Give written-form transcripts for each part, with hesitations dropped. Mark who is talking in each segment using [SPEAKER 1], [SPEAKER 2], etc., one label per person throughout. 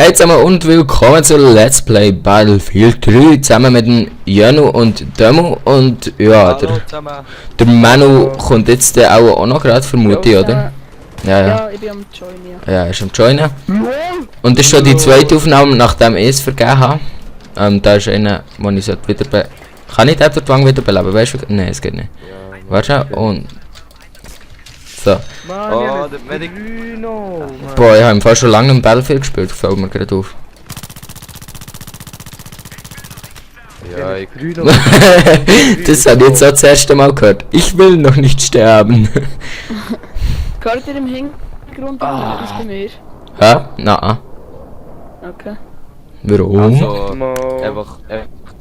[SPEAKER 1] Hey zusammen und willkommen zu Let's Play Battlefield 3 zusammen mit dem Janu und Demo und ja, der Manu kommt jetzt auch noch gerade, vermute ich, oder? Ja,
[SPEAKER 2] ich bin am Joinen.
[SPEAKER 1] Ja, er ist am Joinen. Und das ist schon die zweite Aufnahme, nachdem ich es vergeben habe. Da ist einer, wo ich wieder kann ich den Wang wieder beleben, weißt du? Nein, es geht nicht. Warte, und... So.
[SPEAKER 3] Oh, der Medic.
[SPEAKER 1] Boah, ich habe im Fall schon lange im Battlefield gespielt, fällt mir gerade auf.
[SPEAKER 3] Ja, ich
[SPEAKER 1] Das habe ich jetzt auch das erste Mal gehört. Ich will noch nicht sterben.
[SPEAKER 2] Gehört ihr im Hintergrund an? Das bei mir.
[SPEAKER 1] Hä? Nein.
[SPEAKER 2] Okay.
[SPEAKER 1] Warum?
[SPEAKER 3] Also, einfach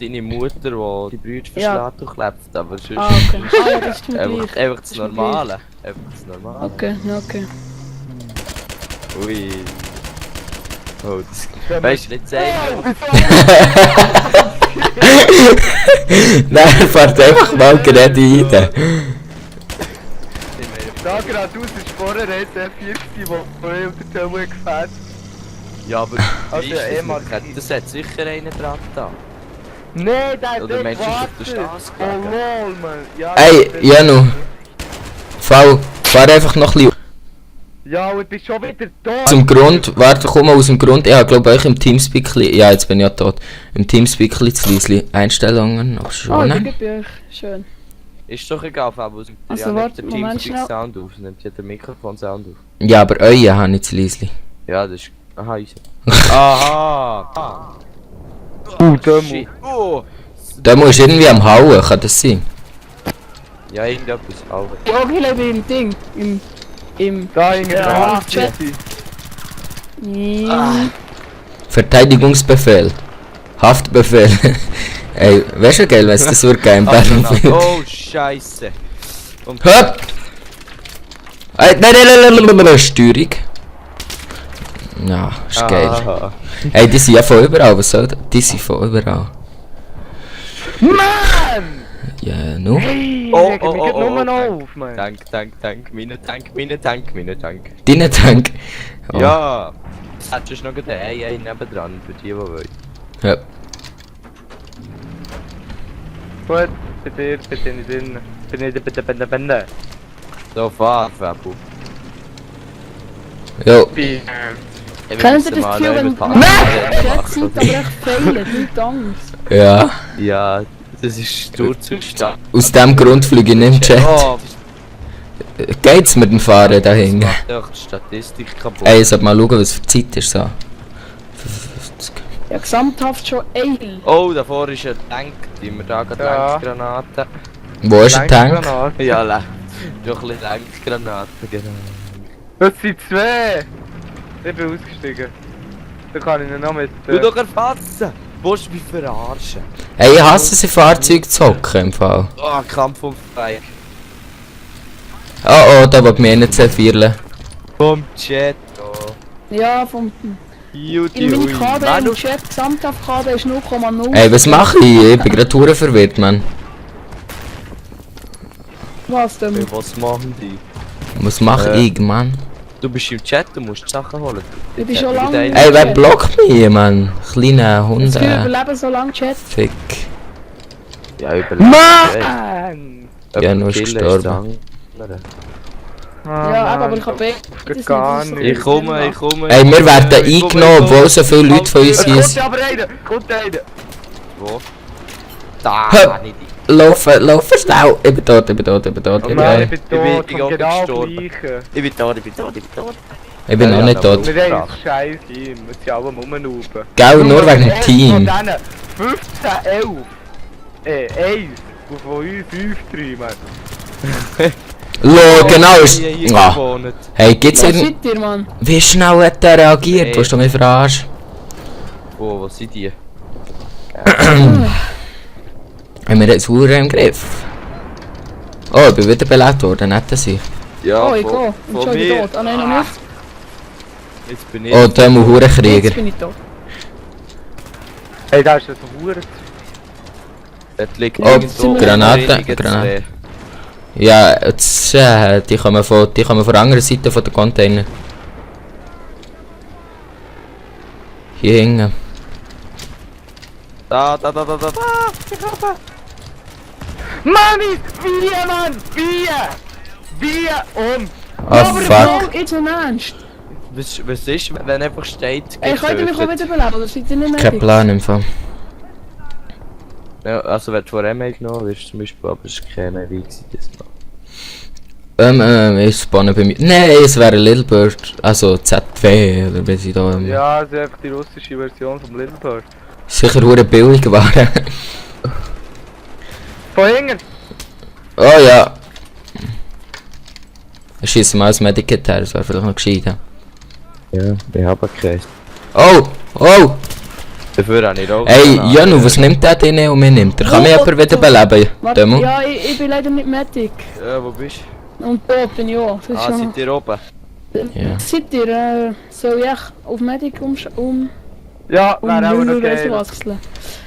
[SPEAKER 3] deine Mutter, die die Brüder verschlägt und klebt, aber sonst...
[SPEAKER 2] Ah, okay. Ah, ja, das ist mir gleich.
[SPEAKER 3] Einfach das Normale. Einfach das Normale.
[SPEAKER 2] Okay, okay.
[SPEAKER 3] Ui. Oh, das... Weißt du, nicht sagen.
[SPEAKER 1] Nein, fahrt einfach mal gerade rein.
[SPEAKER 4] Da geradeaus ist vorher ein F40, wo ich auf der Zelle gefährt.
[SPEAKER 3] Ja, aber...
[SPEAKER 4] Also,
[SPEAKER 3] das hat sicher einen dran da.
[SPEAKER 4] Nein, der
[SPEAKER 3] Oder
[SPEAKER 4] ist
[SPEAKER 3] Menschen auf der
[SPEAKER 4] gewartet.
[SPEAKER 3] Straße
[SPEAKER 4] Oh lol, man. Ja,
[SPEAKER 1] Ey, Janu. Fahr einfach noch ein bisschen
[SPEAKER 4] ja, und ich bin schon wieder da.
[SPEAKER 1] aus dem Grund. Warte, komm mal aus dem Grund. Ich habe glaube euch im Teamspeak... Ja, jetzt bin ich ja tot. Im Teamspeak zu leise Einstellungen. Aber
[SPEAKER 2] Oh,
[SPEAKER 1] schon,
[SPEAKER 2] ich
[SPEAKER 1] ne?
[SPEAKER 2] gebe euch. Schön.
[SPEAKER 3] Ist doch egal, aber es nimmt
[SPEAKER 2] Also,
[SPEAKER 3] ja
[SPEAKER 2] warte,
[SPEAKER 3] nicht der
[SPEAKER 2] Moment,
[SPEAKER 3] Teamspeak
[SPEAKER 2] schnell.
[SPEAKER 3] Sound auf, es nimmt ja der Mikrofon Sound auf.
[SPEAKER 1] Ja, aber euer habe ich zu leise.
[SPEAKER 3] Ja, das ist... Aha, unser. Aha!
[SPEAKER 4] Demo.
[SPEAKER 3] Shit. Oh!
[SPEAKER 1] Da muss irgendwie am Hauen, kann das sein?
[SPEAKER 3] Ja, irgendetwas, aber...
[SPEAKER 2] Ja, ich lebe im Ding. Im...
[SPEAKER 4] Da in der
[SPEAKER 2] Ja,
[SPEAKER 4] Hand.
[SPEAKER 2] Chat.
[SPEAKER 1] Verteidigungsbefehl. Haftbefehl. Ey, wäre schon geil, wenn es das würde geben im Battlefield.
[SPEAKER 3] Oh, Scheiße! Und
[SPEAKER 1] Hör! Ey, nein, Steuerung. Ja, ist geil.
[SPEAKER 3] Aha.
[SPEAKER 1] Ey, die sind ja von überall, was soll das? Die sind von überall.
[SPEAKER 4] Mann!
[SPEAKER 1] Ja, nu.
[SPEAKER 4] Hey,
[SPEAKER 3] Oh,
[SPEAKER 4] leg
[SPEAKER 3] oh,
[SPEAKER 4] mich
[SPEAKER 3] oh,
[SPEAKER 4] grad
[SPEAKER 3] oh,
[SPEAKER 4] nur
[SPEAKER 3] oh,
[SPEAKER 4] noch auf, man.
[SPEAKER 3] Tank, meine Tank.
[SPEAKER 1] Deine Tank. Oh.
[SPEAKER 3] Ja! Das hat schon noch einen AA nebendran, für die, die wollen.
[SPEAKER 1] Ja.
[SPEAKER 4] Gut, bei dir, bitte nicht drin. Bin.
[SPEAKER 3] So, fahr, Fabu.
[SPEAKER 1] Jo.
[SPEAKER 2] Kennen Sie das Gefühl, wenn Chat sind, aber echt fehlen? Nicht Angst.
[SPEAKER 1] Ja.
[SPEAKER 3] Ja, das ist Sturzzustand.
[SPEAKER 1] Aus dem Grund fliege ich nicht im Chat.
[SPEAKER 3] Oh,
[SPEAKER 1] Geht's mit dem Fahren dahin?
[SPEAKER 3] das macht doch die Statistik kaputt.
[SPEAKER 1] Ey, ich sollte mal schauen, was für Zeit ist so. 55.
[SPEAKER 2] Ja, gesamthaft schon eil.
[SPEAKER 3] Oh, davor ist ein Tank, die wir da gerade
[SPEAKER 4] Ja.
[SPEAKER 3] Längsgranaten.
[SPEAKER 1] Wo ist der Tank?
[SPEAKER 4] Längsgranate.
[SPEAKER 3] Ja, doch ein bisschen Längsgranaten, genau.
[SPEAKER 4] Das sind zwei! Ich bin ausgestiegen. Da kann ich ihn noch mit...
[SPEAKER 3] Du doch erfassen! Willst du mich verarschen?
[SPEAKER 1] Ey, ich hasse es, in Fahrzeuge zu hocken im Fall.
[SPEAKER 3] Oh, Kampf um Feier.
[SPEAKER 1] Oh, da will mich nicht zerfirlen.
[SPEAKER 3] Vom Chat, oh.
[SPEAKER 2] Ja, vom...
[SPEAKER 3] Juti,
[SPEAKER 2] In meinem
[SPEAKER 3] ui.
[SPEAKER 2] KD,
[SPEAKER 3] Manu,
[SPEAKER 2] im Chat, gesamthaft KD ist 0,0.
[SPEAKER 1] Ey, was mache ich? Ich bin gerade hure verwirrt, Mann.
[SPEAKER 2] Was denn?
[SPEAKER 3] was machen die?
[SPEAKER 1] Was mache ich, Mann?
[SPEAKER 3] Du bist im Chat, du musst die Sachen holen.
[SPEAKER 2] Ich bin schon
[SPEAKER 3] Ja,
[SPEAKER 2] lange
[SPEAKER 3] mit
[SPEAKER 2] im
[SPEAKER 1] Ey, wer
[SPEAKER 2] Chat.
[SPEAKER 1] blockt mich, Mann? Kleine
[SPEAKER 2] Das
[SPEAKER 1] Hunde.
[SPEAKER 2] Gefühl, überleben so lange Chat.
[SPEAKER 1] Fick.
[SPEAKER 3] Ja, überlegt.
[SPEAKER 4] Mann!
[SPEAKER 1] Ja, nur ist gestorben.
[SPEAKER 2] Ja, aber ich hab
[SPEAKER 4] Geht gar
[SPEAKER 2] nicht.
[SPEAKER 4] nicht.
[SPEAKER 3] Ich komme.
[SPEAKER 1] Ey, wir werden
[SPEAKER 3] ich komme,
[SPEAKER 1] eingenommen,
[SPEAKER 3] ich komme.
[SPEAKER 1] obwohl so viele Leute von uns hier
[SPEAKER 4] Kommt
[SPEAKER 1] sind.
[SPEAKER 4] aber einer! Kommt einer!
[SPEAKER 3] Wo? Da,
[SPEAKER 1] Hup.
[SPEAKER 3] nicht
[SPEAKER 1] Laufen, schnell! Ich bin tot.
[SPEAKER 4] Oh nein, ich bin
[SPEAKER 3] bin
[SPEAKER 4] tot,
[SPEAKER 3] ich
[SPEAKER 4] vom
[SPEAKER 3] auch
[SPEAKER 4] genau
[SPEAKER 3] gestorben.
[SPEAKER 4] gleichen.
[SPEAKER 3] Ich bin tot.
[SPEAKER 1] Ich bin noch nicht tot.
[SPEAKER 4] Wir haben ein scheiß Team, wir sind alle rumlaufen.
[SPEAKER 1] Gell, nur wegen dem
[SPEAKER 4] Von
[SPEAKER 1] Team.
[SPEAKER 4] denen 15, 11. 1. Und von uns 5, 3, Mann.
[SPEAKER 1] Lo, genau ist...
[SPEAKER 3] Hier
[SPEAKER 1] Ah.
[SPEAKER 3] gewohnt.
[SPEAKER 1] Hey, gibt's
[SPEAKER 2] Was
[SPEAKER 1] irgend...
[SPEAKER 2] seid ihr, Mann?
[SPEAKER 1] Wie schnell hat der reagiert?
[SPEAKER 3] Hey.
[SPEAKER 1] Willst du mich verarschen?
[SPEAKER 3] Wo sind die?
[SPEAKER 1] Haben wir jetzt Uhr im Griff? Oh, ich bin wieder belebt worden, nicht sie.
[SPEAKER 3] Ja,
[SPEAKER 2] Oh, ich gehe. Und schon wieder tot. Ah nein, noch nicht.
[SPEAKER 3] Jetzt bin ich.
[SPEAKER 1] Oh, der muss Hurenkrieger.
[SPEAKER 2] Jetzt bin ich tot.
[SPEAKER 4] Hey, da ist das Huren.
[SPEAKER 3] Dort liegt
[SPEAKER 1] Oh,
[SPEAKER 3] irgendwo
[SPEAKER 1] Granate,
[SPEAKER 3] Erinnerungen
[SPEAKER 1] Granate.
[SPEAKER 3] zu
[SPEAKER 1] Ja, jetzt, die kommen von der anderen Seite von der Container. Hier Geh hinten.
[SPEAKER 3] Da.
[SPEAKER 4] Mami! Wie, Mann! Wie?
[SPEAKER 1] Oh fuck.
[SPEAKER 2] Jetzt im Ernst.
[SPEAKER 3] Was ist, wenn einfach steht,
[SPEAKER 2] Ey, könnt ihr mich auch wieder beleben, oder seid ihr nicht mehr?
[SPEAKER 1] Kein Plan im Fall.
[SPEAKER 3] Ja, also wenn du von M genommen wirst zum Beispiel, aber es war keine wie das mal.
[SPEAKER 1] Ich spawne bei mir. Nein, es wäre ein Little Bird. Also ZW, oder wie sie da.
[SPEAKER 4] Ja, das ist einfach die russische Version vom Little Bird.
[SPEAKER 1] Sicher hure billig geworden.
[SPEAKER 4] Von hinten!
[SPEAKER 1] Oh ja. Ich schieße mal als Medikit her, das wäre vielleicht noch gescheit.
[SPEAKER 3] Ja, ich habe keinen.
[SPEAKER 1] Oh!
[SPEAKER 3] Dafür habe ich auch.
[SPEAKER 1] Ey, Janu, was nimmt der denn und mir nimmt? Kann mich jemand wieder beleben?
[SPEAKER 2] Warte,
[SPEAKER 1] Demo?
[SPEAKER 2] ja, ich bin leider nicht Medic.
[SPEAKER 3] Ja, wo bist
[SPEAKER 2] Und tot bin ich auch.
[SPEAKER 3] du?
[SPEAKER 2] Das ist
[SPEAKER 3] Ah,
[SPEAKER 2] schon...
[SPEAKER 3] seid ihr oben?
[SPEAKER 1] Ja.
[SPEAKER 2] Seid ihr, soll ich auf Medic
[SPEAKER 4] Ja, wäre auch noch geil.
[SPEAKER 2] wechseln?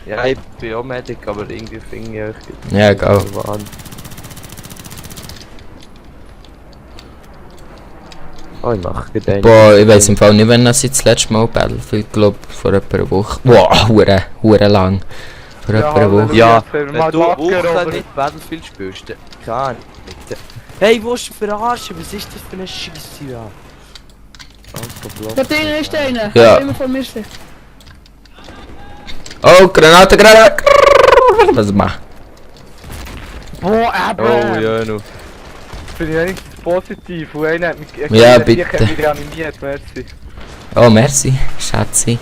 [SPEAKER 3] Ja, ich bin auch Medic, aber irgendwie finde ich
[SPEAKER 1] Ja, egal.
[SPEAKER 3] Oh, ich mache gerade einen.
[SPEAKER 1] Boah, ich weiß im Fall nicht, wann ich das letzte Mal Battlefield, glaub, vor etwa einer Woche. Boah, hure lang. Vor etwa einer Woche.
[SPEAKER 3] Ja,
[SPEAKER 4] wenn
[SPEAKER 3] wenn du auch nicht Battlefield spielst, dann kann ich nicht. Hey, wo ist du verarschen? Was ist das für eine Scheisse da?
[SPEAKER 2] Da drinnen ist einer.
[SPEAKER 1] Ja.
[SPEAKER 2] Immer vor mir stehen.
[SPEAKER 1] Oh, Granate! Was mach?
[SPEAKER 4] Boah,
[SPEAKER 3] Oh, ja, noch.
[SPEAKER 4] Bin ich wenigstens positiv und einer hat mich...
[SPEAKER 1] Ja,
[SPEAKER 4] Ich
[SPEAKER 1] bitte.
[SPEAKER 4] habe mich reanimiert, merci.
[SPEAKER 1] Oh, merci, Schatzi.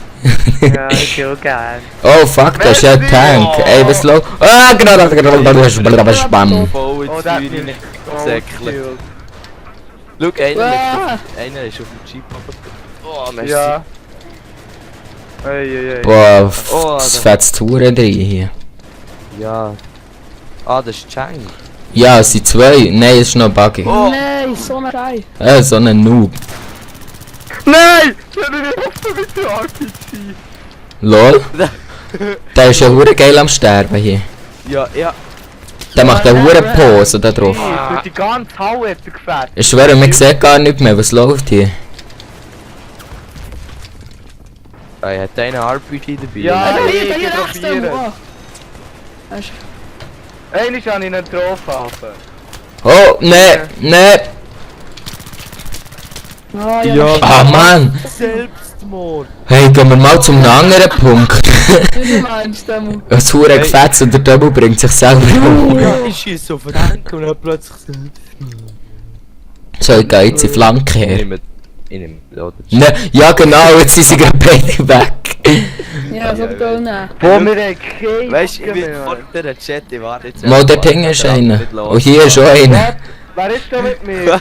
[SPEAKER 4] Ja, ich auch gern.
[SPEAKER 1] Oh, fuck, das ist ja ein Tank. Ey, was los? Ah, Granate! Spam.
[SPEAKER 3] Voll ins
[SPEAKER 4] Oh,
[SPEAKER 3] Feuer
[SPEAKER 4] das
[SPEAKER 3] rein.
[SPEAKER 4] Oh,
[SPEAKER 3] Säckle. Schau, einer ist auf dem Jeep runter. Oh, merci.
[SPEAKER 4] Ja. Ey.
[SPEAKER 1] Boah,
[SPEAKER 3] Oh,
[SPEAKER 1] das
[SPEAKER 3] da-
[SPEAKER 1] fetzt Touren drin hier.
[SPEAKER 3] Ja. Ah, das ist Chang.
[SPEAKER 1] Ja, es sind zwei. Nein, es ist noch ein Buggy.
[SPEAKER 3] Oh.
[SPEAKER 2] Nein, so ein Schei.
[SPEAKER 1] So ein Noob.
[SPEAKER 4] Nein! Ich hab nicht auf mit der RPG.
[SPEAKER 1] Lol. Der ist ja hure geil am Sterben hier.
[SPEAKER 3] Ja.
[SPEAKER 1] Der macht eine hure Pose da drauf.
[SPEAKER 4] Durch die ganze Halle hat er gefährt.
[SPEAKER 1] Ich schwöre, man sieht gar nicht mehr, was läuft hier.
[SPEAKER 3] Er hat einen RPG dabei.
[SPEAKER 4] Ja.
[SPEAKER 2] Ah,
[SPEAKER 4] Ey,
[SPEAKER 2] hier
[SPEAKER 4] ich
[SPEAKER 2] rechts.
[SPEAKER 4] probiere.
[SPEAKER 2] Oh. Weisst
[SPEAKER 4] Einmal habe ich ihn getroffen.
[SPEAKER 1] Oh, nein.
[SPEAKER 2] du? Ah,
[SPEAKER 3] Ja.
[SPEAKER 1] Ah, Mann.
[SPEAKER 3] Selbstmord.
[SPEAKER 1] Hey, gehen wir mal zum anderen Punkt.
[SPEAKER 2] Wie du meinst, Demo.
[SPEAKER 1] Das hure
[SPEAKER 3] Hey.
[SPEAKER 1] Gefetz und der Double bringt sich selber um.
[SPEAKER 3] Ja, ich schieße auf den Tank und dann plötzlich
[SPEAKER 1] So, ich gehe jetzt in die Flanke her.
[SPEAKER 3] Ich nehme Loader.
[SPEAKER 1] Ne, ja genau, jetzt sind sie gerade beide weg.
[SPEAKER 2] Ja, so
[SPEAKER 3] Ja,
[SPEAKER 2] auch nehmen.
[SPEAKER 4] Boah, wir haben keine
[SPEAKER 3] Weißt du, ich bin
[SPEAKER 4] Jacke
[SPEAKER 3] vor
[SPEAKER 4] mehr.
[SPEAKER 3] der Chat, ich warte jetzt.
[SPEAKER 1] Mal dort hinten ist einer. Und hier ist auch einer.
[SPEAKER 4] Wer ist da mit mir?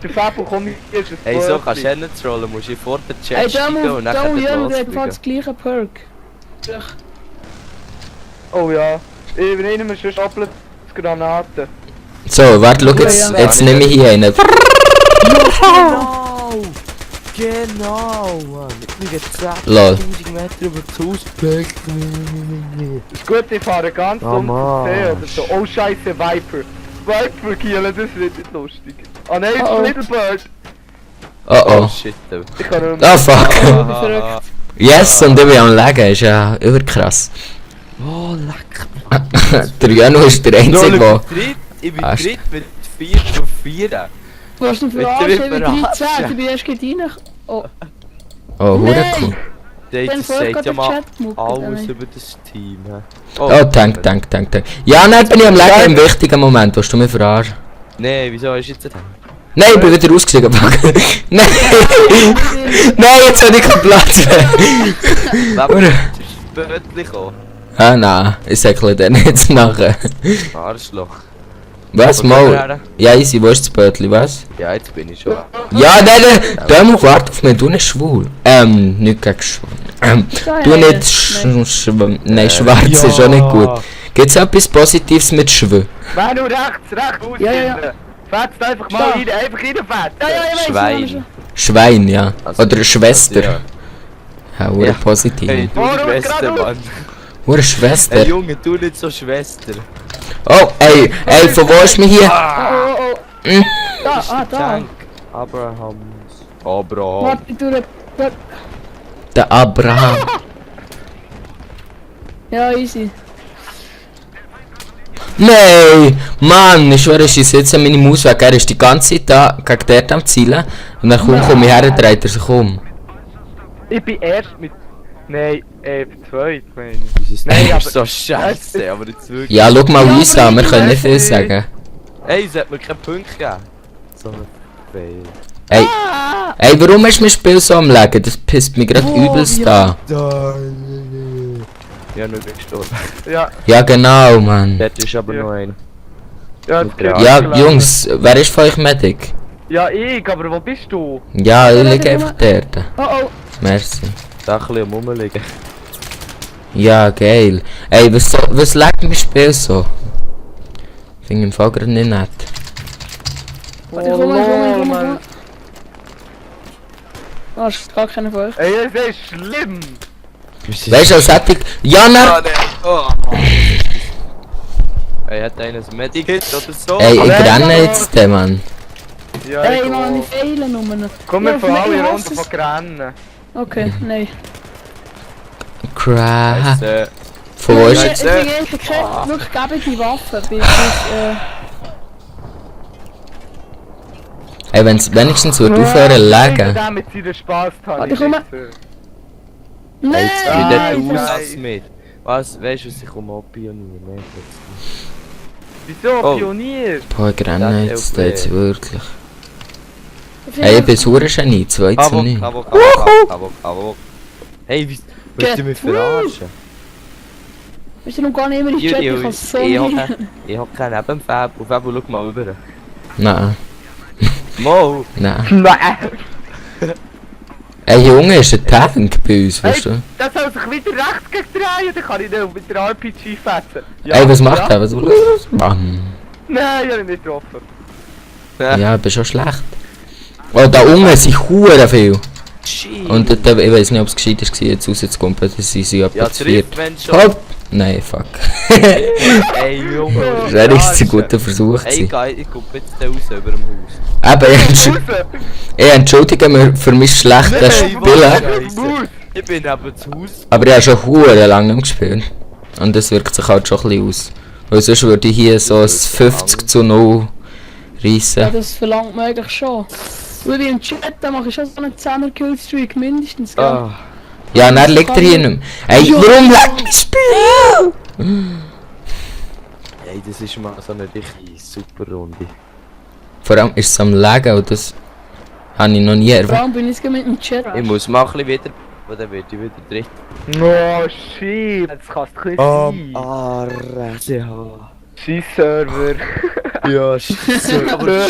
[SPEAKER 4] Der Fabio kommt jetzt ein
[SPEAKER 3] Hey, so kannst du nicht trollen, musst du vor der Chat
[SPEAKER 2] Hey,
[SPEAKER 3] steigen
[SPEAKER 2] Demo,
[SPEAKER 3] und dann
[SPEAKER 2] Demo, ja, der hat
[SPEAKER 3] losfliegen.
[SPEAKER 2] fast das gleiche Perk.
[SPEAKER 4] Oh ja. Ich nehme mir schon Appelgranaten.
[SPEAKER 1] So, warte, schau jetzt.
[SPEAKER 2] Ja.
[SPEAKER 1] Jetzt nehme ich hier einen.
[SPEAKER 3] Genau, Mann. Ich bin
[SPEAKER 1] Lol.
[SPEAKER 3] 10.000 Meter über das Haus gepackt.
[SPEAKER 4] Ist gut, ich fahre ganz
[SPEAKER 3] Oh,
[SPEAKER 4] dumm
[SPEAKER 3] Mann.
[SPEAKER 4] See oder so. Oh scheiße, Viper. Viper killen, das wird nicht lustig. Ah nein,
[SPEAKER 2] Oh, oh.
[SPEAKER 4] Little Bird.
[SPEAKER 1] Oh
[SPEAKER 3] Oh
[SPEAKER 1] oh.
[SPEAKER 3] shit, du.
[SPEAKER 4] Ich kann nur...
[SPEAKER 1] Oh fuck.
[SPEAKER 2] Verrückt.
[SPEAKER 1] Yes, und ich bin am Legen, ist ja überkrass.
[SPEAKER 3] Oh, leck.
[SPEAKER 1] Der Janu ist der Einzige, der...
[SPEAKER 3] Ich bin
[SPEAKER 1] Ah,
[SPEAKER 3] dritt mit 4 zu 4.
[SPEAKER 2] Du hast ihn
[SPEAKER 3] Willst du
[SPEAKER 2] verarscht,
[SPEAKER 3] mich
[SPEAKER 2] ich bin
[SPEAKER 3] verarschen?
[SPEAKER 2] 13, du bist erst gerade rein. Oh,
[SPEAKER 1] Oh, hure
[SPEAKER 2] Nein.
[SPEAKER 1] cool.
[SPEAKER 2] dann
[SPEAKER 3] Das
[SPEAKER 2] vorher
[SPEAKER 3] sagt
[SPEAKER 2] gerade
[SPEAKER 3] ja
[SPEAKER 2] der
[SPEAKER 3] mal
[SPEAKER 2] Chat gemuckt.
[SPEAKER 3] alles über das Team. hä?
[SPEAKER 1] Oh, Tank. Ja, nein, bin ich am Legen im wichtigen Moment, willst du mich verarschen?
[SPEAKER 3] Nee, wieso ist jetzt der?
[SPEAKER 1] Nein, ich bin wieder rausgestiegen, fuck. Nein! Nein, jetzt habe ich keinen Platz mehr.
[SPEAKER 3] Wer ist das Bötli gekommen?
[SPEAKER 1] Ah, nein, ich säckle den jetzt nachher.
[SPEAKER 3] Arschloch.
[SPEAKER 1] Was,
[SPEAKER 3] Wo gehen wir
[SPEAKER 1] mal?
[SPEAKER 3] her?
[SPEAKER 1] Ja, easy, wo ist das Bötli, was?
[SPEAKER 3] Ja, jetzt bin ich schon.
[SPEAKER 1] Ja, nein, Demo, warte auf mich, du nicht schwul. Nicht gegen schwul. Du nicht nein, schwarz ist auch nicht gut. Gibt's etwas Positives mit Schwul?
[SPEAKER 4] Wer nur rechts ausgehen.
[SPEAKER 2] Ja.
[SPEAKER 4] Fetzt einfach mal
[SPEAKER 2] Da.
[SPEAKER 4] rein, einfach reinfetzen.
[SPEAKER 2] Ja, ich weiß,
[SPEAKER 3] Schwein.
[SPEAKER 1] Schwein, ja.
[SPEAKER 3] Also,
[SPEAKER 1] Oder Schwester.
[SPEAKER 3] Ja.
[SPEAKER 1] Ja, hure
[SPEAKER 3] Ja.
[SPEAKER 1] positiv.
[SPEAKER 3] Hey, du
[SPEAKER 4] Oh,
[SPEAKER 3] Schwester,
[SPEAKER 4] geradeaus.
[SPEAKER 3] Mann.
[SPEAKER 1] Hure Schwester.
[SPEAKER 3] Hey, Junge, du nicht so Schwester.
[SPEAKER 1] Oh, ey, von wo ist mir hier?
[SPEAKER 2] Oh.
[SPEAKER 1] Hm?
[SPEAKER 2] Da.
[SPEAKER 3] Tank. Abrahams. Abraham.
[SPEAKER 2] Warte, du...
[SPEAKER 1] Der Abraham.
[SPEAKER 2] Ja, easy.
[SPEAKER 1] Nein! Mann, ich schwöre, ich schieße jetzt an meine Maus weg. Er ist die ganze Zeit da gegen dort am Zielen. Und dann komm ich her, dreht er sich um.
[SPEAKER 4] Ich bin erst mit... Nein, zweit, meine ich.
[SPEAKER 3] Das ist
[SPEAKER 4] Nein,
[SPEAKER 3] nicht
[SPEAKER 4] aber-
[SPEAKER 3] so scheiße, aber jetzt wirklich.
[SPEAKER 1] Ja, schau mal
[SPEAKER 2] Ja,
[SPEAKER 1] uns
[SPEAKER 2] aber
[SPEAKER 1] an, wir
[SPEAKER 2] ich
[SPEAKER 1] können nicht
[SPEAKER 2] weiß
[SPEAKER 1] viel sagen.
[SPEAKER 3] Ey, es hat mir keinen Punkt gegeben. So ein Fail.
[SPEAKER 1] Ey,
[SPEAKER 2] Ah!
[SPEAKER 1] ey, warum ist mein Spiel so am Legen? Das pisst mich gerade
[SPEAKER 2] Oh,
[SPEAKER 1] übelst
[SPEAKER 2] ja.
[SPEAKER 1] an.
[SPEAKER 3] Ja, nur bin gestorben.
[SPEAKER 4] Ja,
[SPEAKER 1] Ja, genau, Mann.
[SPEAKER 3] Dort ist aber
[SPEAKER 4] Ja.
[SPEAKER 3] noch einer.
[SPEAKER 4] ja,
[SPEAKER 3] Mit
[SPEAKER 4] das
[SPEAKER 3] der
[SPEAKER 4] geht
[SPEAKER 1] Ja,
[SPEAKER 4] gelaufen.
[SPEAKER 1] Jungs, wer ist von euch Medic?
[SPEAKER 4] Ja, ich, aber wo bist du?
[SPEAKER 1] Ja, ich
[SPEAKER 2] Ja,
[SPEAKER 1] liege
[SPEAKER 2] ja,
[SPEAKER 1] einfach dort.
[SPEAKER 2] Oh oh.
[SPEAKER 1] Merci.
[SPEAKER 3] Da ein bisschen am Rumliegen.
[SPEAKER 1] Ja, geil. Ey, was legt mein Spiel so? Finde ich im Fall gerade nicht nett.
[SPEAKER 4] Oh,
[SPEAKER 2] Ich komme.
[SPEAKER 4] Mann.
[SPEAKER 2] Ah, ist gar keiner von euch.
[SPEAKER 4] Ey, das ist schlimm.
[SPEAKER 1] Weißt du, als hätte ich... Ja,
[SPEAKER 3] Ah,
[SPEAKER 1] nein!
[SPEAKER 3] nein. Oh. Ey, hat einer ein Medikit oder so?
[SPEAKER 1] Ey, ich
[SPEAKER 4] Nein,
[SPEAKER 1] renne
[SPEAKER 4] ja.
[SPEAKER 1] jetzt, den Mann.
[SPEAKER 4] Ja,
[SPEAKER 2] Ey,
[SPEAKER 4] ich
[SPEAKER 2] Mann,
[SPEAKER 4] auch.
[SPEAKER 2] ich fehle nur noch.
[SPEAKER 4] Komm,
[SPEAKER 2] Ja,
[SPEAKER 4] wir fahren
[SPEAKER 2] ich
[SPEAKER 4] alle
[SPEAKER 2] hasse
[SPEAKER 4] runter
[SPEAKER 2] es.
[SPEAKER 4] von Grennen.
[SPEAKER 2] Okay, nein.
[SPEAKER 1] Cry.
[SPEAKER 3] Äh,
[SPEAKER 1] Von wo
[SPEAKER 2] Ich
[SPEAKER 1] ist...
[SPEAKER 2] finde keine wirklich gäbige Waffe.
[SPEAKER 1] Ey, wenn es wenigstens wird aufhören legen.
[SPEAKER 4] Der mit seiner Spaßtanne.
[SPEAKER 2] Warte, komm mal.
[SPEAKER 3] Ey,
[SPEAKER 2] Nein!
[SPEAKER 3] jetzt wie der
[SPEAKER 4] Nein,
[SPEAKER 3] Aussatz
[SPEAKER 4] nein.
[SPEAKER 3] mit. Was, weißt du, was ich um abpionieren? Nein,
[SPEAKER 4] Wieso?
[SPEAKER 3] Oh.
[SPEAKER 4] Pionier?
[SPEAKER 1] Boah, ich renne jetzt,
[SPEAKER 3] LP.
[SPEAKER 1] jetzt wirklich. Ey, ich bin Sauergenie, 2 zu
[SPEAKER 3] Abo,
[SPEAKER 1] 9.
[SPEAKER 3] Abo. Hey, wie willst du mich verarschen?
[SPEAKER 2] Bist du noch gar nicht mehr in
[SPEAKER 3] Ich
[SPEAKER 2] Chat? Ich kann so nicht.
[SPEAKER 3] hab keinen Nebenfab. Auf jeden schau mal rüber.
[SPEAKER 1] Nein,
[SPEAKER 3] Mo!
[SPEAKER 1] nein.
[SPEAKER 4] Nein.
[SPEAKER 1] Ey, Junge, ist ein Tank bei uns, weißt du?
[SPEAKER 4] Das soll sich wieder rechts gegen drehen, dann kann ich den mit der RPG fetzen.
[SPEAKER 1] Ey, was macht
[SPEAKER 4] ja.
[SPEAKER 1] der? Was will er? Mann.
[SPEAKER 4] Nein, ich hab ihn nicht getroffen.
[SPEAKER 1] Ja, bist schon schlecht. Oh, da unten sind Huren viel.
[SPEAKER 3] Shit!
[SPEAKER 1] Und dort, ich weiß nicht, ob es gescheit ist, jetzt rauszukommen, dass sie
[SPEAKER 3] ja,
[SPEAKER 1] etwa zu
[SPEAKER 3] trifft,
[SPEAKER 1] viert.
[SPEAKER 3] wenn schon.
[SPEAKER 1] Hopp! Nein, fuck.
[SPEAKER 3] Ey, Junge.
[SPEAKER 1] Das wäre richtig ein guter Versuch
[SPEAKER 3] Ey,
[SPEAKER 1] gewesen.
[SPEAKER 3] geil, ich guck jetzt da raus über dem Haus.
[SPEAKER 1] Aber
[SPEAKER 4] Raus!
[SPEAKER 1] ich entschuldige mich für mein schlechtes
[SPEAKER 3] Nein,
[SPEAKER 1] Spielen.
[SPEAKER 3] Scheiße. Ich bin eben zu Haus.
[SPEAKER 1] Aber ich habe schon Huren lange nicht mehr gespielt. Und das wirkt sich halt schon ein bisschen aus. Weil sonst würde ich hier so ein 50 zu 0
[SPEAKER 2] Ja,
[SPEAKER 1] reissen.
[SPEAKER 2] das verlangt man eigentlich schon. Weil ich im Chat, da mache ich schon so einen 10er Killstreak mindestens, gell?
[SPEAKER 3] Ah.
[SPEAKER 1] Ja, und dann liegt er hier nicht mehr. Ey, warum leckt mein Spiel?
[SPEAKER 3] Ey, das ist mal so eine richtig super Runde.
[SPEAKER 1] Vor allem ist es am Legen und das habe ich noch nie
[SPEAKER 2] Vor
[SPEAKER 1] erwartet.
[SPEAKER 2] allem bin ich jetzt mit dem Chat.
[SPEAKER 3] Ich muss mal ein bisschen wieder. Aber dann wird ich wieder dritt.
[SPEAKER 4] Oh, shit. Das kann's doch nicht sein.
[SPEAKER 3] RDH.
[SPEAKER 4] Scheiß-Server.
[SPEAKER 3] Ja, scheiße. Aber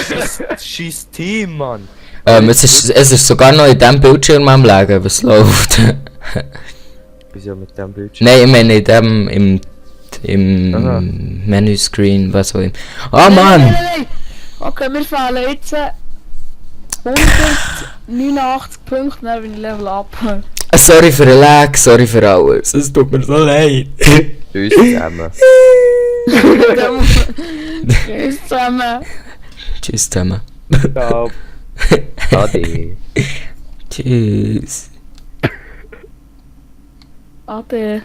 [SPEAKER 3] scheiß Team, Mann.
[SPEAKER 1] Es ist sogar noch in diesem Bildschirm am Legen, was läuft.
[SPEAKER 3] Wieso mit dem Bildschirm?
[SPEAKER 1] Nein, ich meine in dem,
[SPEAKER 3] Aha.
[SPEAKER 1] im Menüscreen, was auch immer. Oh
[SPEAKER 2] Nein,
[SPEAKER 1] Mann!
[SPEAKER 2] nein. Okay, wir fehlen jetzt 189 Punkte, dann bin ich Level up.
[SPEAKER 1] Sorry für den Lag, sorry für alles. Es tut mir so leid.
[SPEAKER 3] Tschüss zusammen.
[SPEAKER 2] Tschüss zusammen.
[SPEAKER 1] Tschüss zusammen.
[SPEAKER 4] Ciao.
[SPEAKER 3] Ade.
[SPEAKER 1] Tschüss.
[SPEAKER 2] Ade.